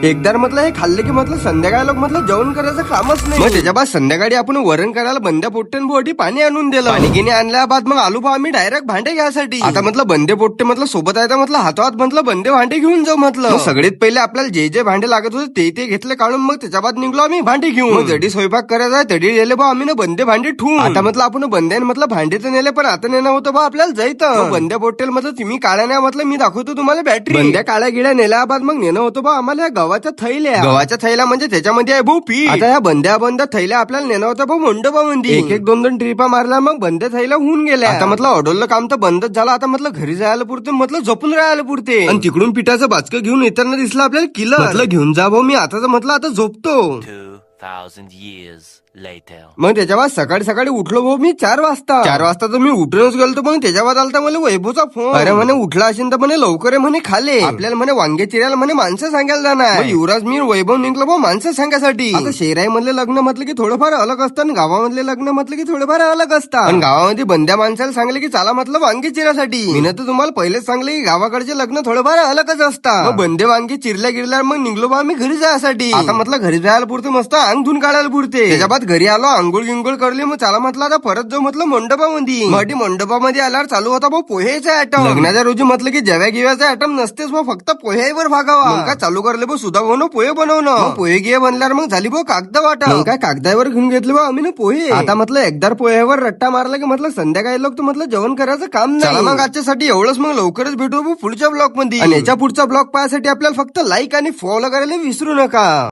एकदा म्हटलं हे खाल्ले की म्हटलं संध्याकाळी लोक म्हटलं जेवण करायचं कामच नाही. मग त्याच्या बाद संध्याकाळी आपण वरण करायला बंद्या पोट्ट्यांपोटी पाणी आणून दिलं. पाणी गिनी आणल्या बाद मग आलू आम्ही डायरेक्ट भांडे घ्यायसाठी. आता म्हटलं बंदे पोट्टे म्हटलं सोबत आहे तर म्हटलं हातोहात म्हटलं बंदे भांडे घेऊन जाऊ म्हटलं. सगळ्यात पहिले आपल्याला जे जे भांडे लागत होते ते घेतले काढून मग त्याच्या बाद निघलो आम्ही भांडे घेऊन. जडी स्वयंपाक करायचा तडी गेले बा आम्ही ना बंदे भांडे ठेवून. आता म्हटलं आपण बंद्याने म्हटलं भांडे तर नेले पण आता नेणं होतं बा आपल्याला जायचं. बंद्या पोट्टेल म्हटलं तुम्ही काळ्या नाही म्हटलं मी दाखवतो तुम्हाला बॅटरी. बंद्या काळ्या गिड्या नेल्या बाद मग नेणं होतं बा आम्हाला गव्हाच्या थैल्या म्हणजे त्याच्यामध्ये आहे भाऊ पीठ. आता या बंद्या थैल्या आपल्याला नेणं होतं भाऊ मंडपामध्ये. एक दोन ट्रिपा मारल्या मग बंद्या थैल्या होऊन गेल्या. आता म्हटलं ऑर्डरलं काम तर बंदच झालं. आता म्हटलं घरी जायला पुरते म्हटलं झोपून राहायला पुरते. आणि तिकडून पिठाचं बाचकं घेऊन येताना दिसलं आपल्याला किलं. म्हटलं घेऊन जा भाऊ मी आता म्हटलं आता झोपतो. 2,000 years later. मग त्याच्या बाद सकाळी सकाळी उठलो भाऊ मी 4 वाजता. 4 वाजता तर मी उठूनच गेलो. मग त्याच्या बाद आलता मला वैभवचा फोन. अरे म्हणे उठला असेल तर म्हणे लवकर म्हणे खाले आपल्याला म्हणे वांगे चिरायला म्हणे माणसं सांगायला जाणार. युवराज मी वैभव निघलो भाऊ माणसं सांगायसाठी. आता शेराई मधले लग्न म्हटलं की थोडंफार अलग असतं आणि गावामधले लग्न म्हटलं की थोडंफार अलग असतात. पण गावामध्ये बंद्या माणसाला सांगले की चला म्हटलं वांगे चिरासाठी. मी तर तुम्हाला पहिलेच सांगले की गावाकडचे लग्न थोडंफार अलगच असतात. मग बंदे वांगे चिरल्या गिरल्या मग निघलो बा आम्ही घरी जायसाठी. आता म्हटलं घरी जायला पुरते मस्त अंग धुवून काढायला पुरते. त्याच्या बाद घरी आलो आंघोळ गिंगोळ करली. मग चला म्हटलं आता परत जाऊ म्हटलं मंडपामध्ये. मराठी मंडपामध्ये आल्यावर चालू होता भाऊ पोहेचा आयटम. लग्नाच्या रोजी म्हटलं की जेव्या गिव्याचा आयटम नसतेच भाऊ फक्त पोह्यावर भागावा. मग काय चालू करले भाऊ सुद्धा भाऊ पोहे बनवणं. पोहे गिये बनल्यावर मग झाली भाऊ कागद वाटा. मग काय कागदावर घेऊन घेतले भाऊ आम्ही ना पोहे. आता म्हटलं एकदा पोह्यावर रट्टा मारला की म्हटलं संध्याकाळी लोक तर म्हटलं जेवण करायचं काम नाही. मग आजच्यासाठी एवढंच. मग लवकरच भेटू भाऊ पुढच्या ब्लॉग मध्ये. आणि याच्या पुढचा ब्लॉग पाहण्यासाठी आपल्याला फक्त लाईक आणि फॉलो करायला विसरू नका.